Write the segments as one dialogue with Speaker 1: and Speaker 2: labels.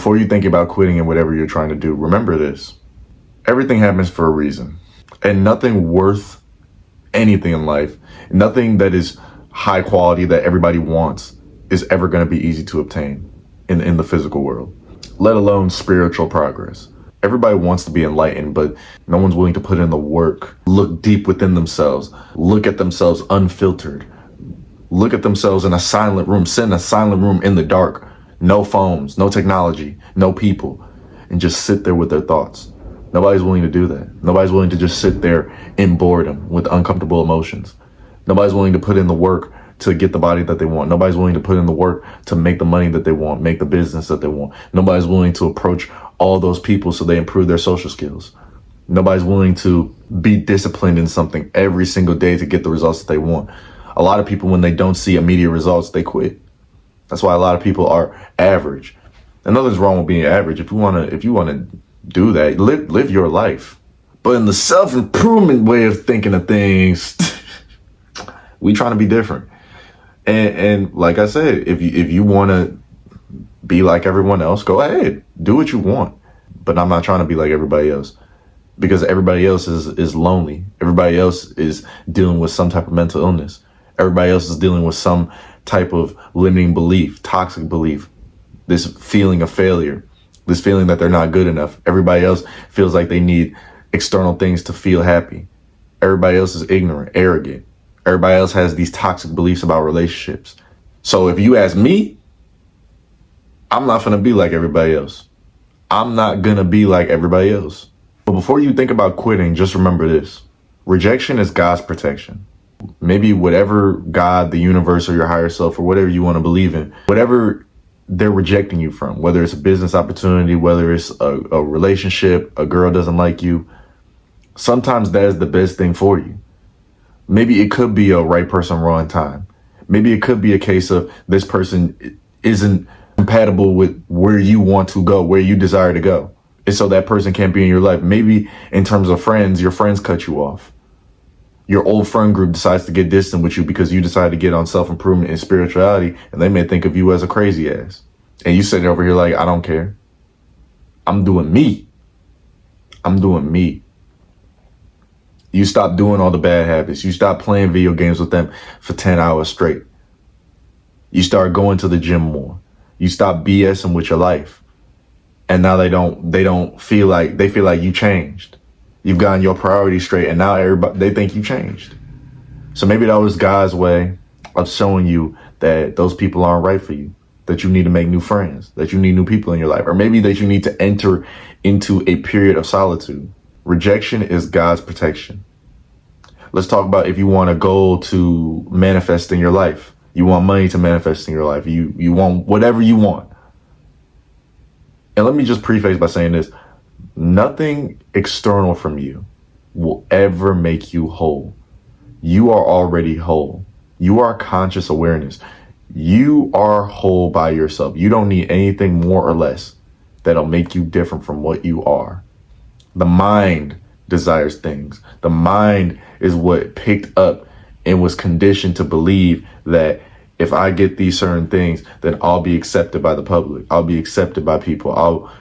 Speaker 1: Before you think about quitting and whatever you're trying to do, remember this. Everything happens for a reason. And nothing worth anything in life, nothing that is high quality that everybody wants is ever going to be easy to obtain in the physical world, let alone spiritual progress. Everybody wants to be enlightened, but no one's willing to put in the work, look deep within themselves, look at themselves unfiltered, look at themselves in a silent room, sit in a silent room in the dark, no phones, no technology, no people, and just sit there with their thoughts. Nobody's willing to do that. Nobody's willing to just sit there in boredom with uncomfortable emotions. Nobody's willing to put in the work to get the body that they want. Nobody's willing to put in the work to make the money that they want, make the business that they want. Nobody's willing to approach all those people so they improve their social skills. Nobody's willing to be disciplined in something every single day to get the results that they want. A lot of people, when they don't see immediate results, they quit. That's why a lot of people are average. And nothing's wrong with being average. If you want to do that, live your life. But in the self-improvement way of thinking of things, we trying to be different. And like I said, if you want to be like everyone else, go ahead, do what you want. But I'm not trying to be like everybody else, because everybody else is lonely. Everybody else is dealing with some type of mental illness. Everybody else is dealing with some type of limiting belief, toxic belief, this feeling of failure, this feeling that they're not good enough. Everybody else feels like they need external things to feel happy. Everybody else is ignorant, arrogant. Everybody else has these toxic beliefs about relationships. So if you ask me, I'm not going to be like everybody else. I'm not going to be like everybody else. But before you think about quitting, just remember this. Rejection is God's protection. Maybe whatever God, the universe, or your higher self, or whatever you want to believe in, whatever they're rejecting you from, whether it's a business opportunity, whether it's a relationship, a girl doesn't like you, sometimes that is the best thing for you. Maybe it could be a right person, wrong time. Maybe it could be a case of this person isn't compatible with where you want to go, where you desire to go. And so that person can't be in your life. Maybe in terms of friends, your friends cut you off. Your old friend group decides to get distant with you because you decide to get on self-improvement and spirituality, and they may think of you as a crazy ass. And you sitting over here like, I don't care. I'm doing me. I'm doing me. You stop doing all the bad habits. You stop playing video games with them for 10 hours straight. You start going to the gym more. You stop BSing with your life. And now they feel like you changed. You've gotten your priorities straight, and now they think you changed. So maybe that was God's way of showing you that those people aren't right for you, that you need to make new friends, that you need new people in your life, or maybe that you need to enter into a period of solitude. Rejection is God's protection. Let's talk about if you want a goal to manifest in your life. You want money to manifest in your life. You want whatever you want. And let me just preface by saying this. Nothing external from you will ever make you whole. You are already whole. You are conscious awareness. You are whole by yourself. You don't need anything more or less that'll make you different from what you are. The mind desires things. The mind is what picked up and was conditioned to believe that if I get these certain things, then I'll be accepted by the public. I'll be accepted by people. I'll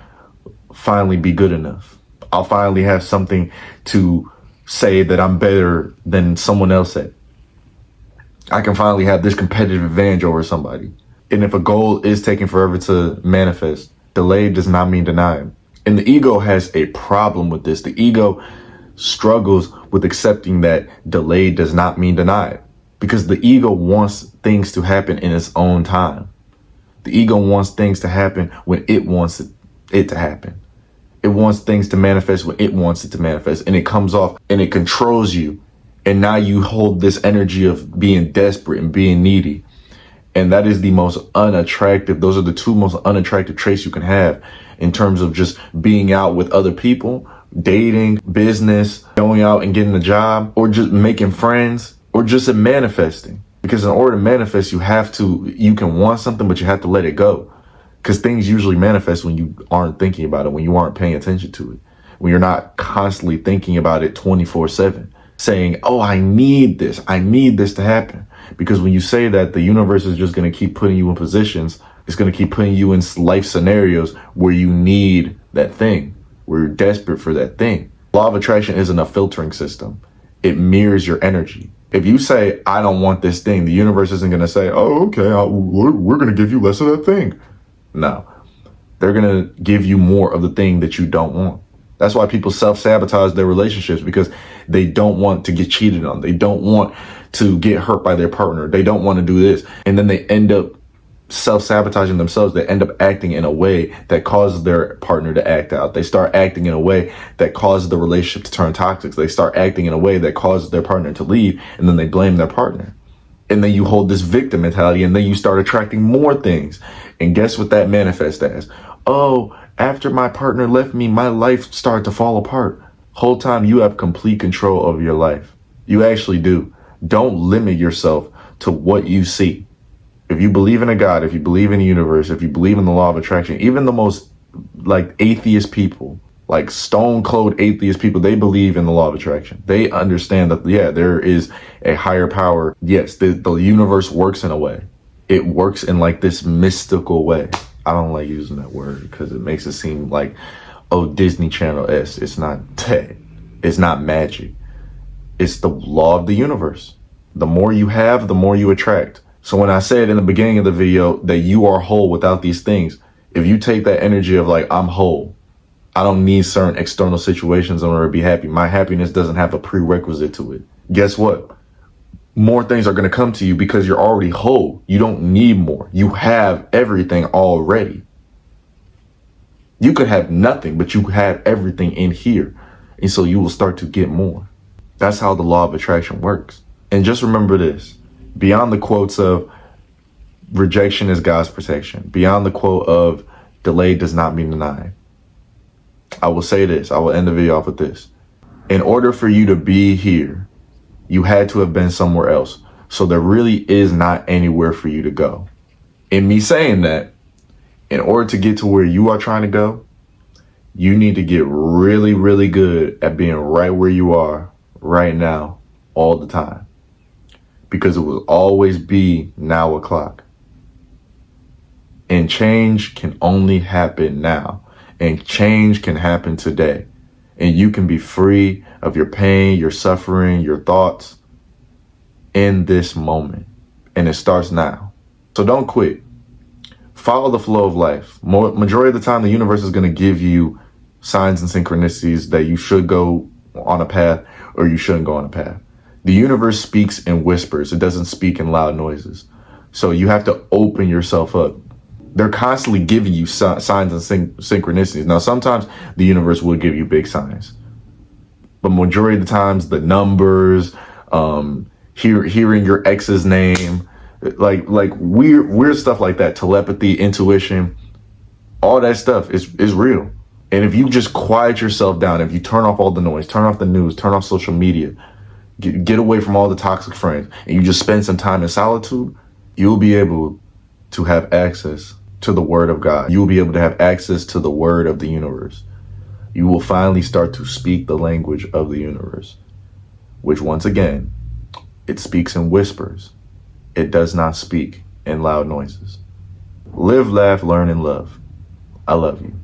Speaker 1: finally be good enough. I'll finally have something to say that I'm better than someone else at. I can finally have this competitive advantage over somebody. And if a goal is taking forever to manifest, delayed does not mean denied. And the ego has a problem with this. The ego struggles with accepting that delayed does not mean denied, because the ego wants things to happen in its own time. The ego wants things to happen when it wants it to happen. It wants things to manifest when it wants it to manifest, and it comes off and it controls you. And now you hold this energy of being desperate and being needy. And that is the most unattractive. Those are the two most unattractive traits you can have in terms of just being out with other people, dating, business, going out and getting a job, or just making friends, or just in manifesting. Because in order to manifest, you can want something, but you have to let it go. Because things usually manifest when you aren't thinking about it, when you aren't paying attention to it, when you're not constantly thinking about it 24/7, saying, oh, I need this to happen. Because when you say that, the universe is just going to keep putting you in positions It's going to keep putting you in life scenarios where you need that thing, where you're desperate for that thing. Law of attraction isn't a filtering system. It mirrors your energy. If you say, I don't want this thing, the universe isn't going to say, oh, okay, we're going to give you less of that thing. No, they're going to give you more of the thing that you don't want. That's why people self-sabotage their relationships, because they don't want to get cheated on. They don't want to get hurt by their partner. They don't want to do this. And then they end up self-sabotaging themselves. They end up acting in a way that causes their partner to act out. They start acting in a way that causes the relationship to turn toxic. They start acting in a way that causes their partner to leave, and then they blame their partner. And then you hold this victim mentality, and then you start attracting more things. And guess what that manifests as? Oh, after my partner left me, my life started to fall apart. Whole time you have complete control over your life. You actually do. Don't limit yourself to what you see. If you believe in a God, if you believe in the universe, if you believe in the law of attraction, even the most like atheist people, like stone cold atheist people, they believe in the law of attraction. They understand that, yeah, there is a higher power. Yes, the universe works in a way. It works in like this mystical way. I don't like using that word because it makes it seem like, oh, Disney Channel-esque. It's not that. It's not magic. It's the law of the universe. The more you have, the more you attract. So when I said in the beginning of the video that you are whole without these things, if you take that energy of like, I'm whole, I don't need certain external situations in order to be happy. My happiness doesn't have a prerequisite to it. Guess what? More things are going to come to you because you're already whole. You don't need more. You have everything already. You could have nothing, but you have everything in here. And so you will start to get more. That's how the law of attraction works. And just remember this. Beyond the quotes of rejection is God's protection, beyond the quote of delay does not mean denied, I will say this. I will end the video off with this. In order for you to be here, you had to have been somewhere else. So there really is not anywhere for you to go. In me saying that, in order to get to where you are trying to go, you need to get really, really good at being right where you are right now all the time. Because it will always be now o'clock. And change can only happen now. And change can happen today. And you can be free of your pain, your suffering, your thoughts in this moment. And it starts now. So don't quit. Follow the flow of life. Majority of the time, the universe is going to give you signs and synchronicities that you should go on a path or you shouldn't go on a path. The universe speaks in whispers. It doesn't speak in loud noises. So you have to open yourself up. They're constantly giving you signs and synchronicities. Now, sometimes the universe will give you big signs. But majority of the times, the numbers, hearing your ex's name, like weird stuff like that, telepathy, intuition, all that stuff is real. And if you just quiet yourself down, if you turn off all the noise, turn off the news, turn off social media, get away from all the toxic friends, and you just spend some time in solitude, you'll be able to have access to the word of God. You will be able to have access to the word of the universe. You will finally start to speak the language of the universe, which once again, it speaks in whispers. It does not speak in loud noises. Live, laugh, learn, and love. I love you.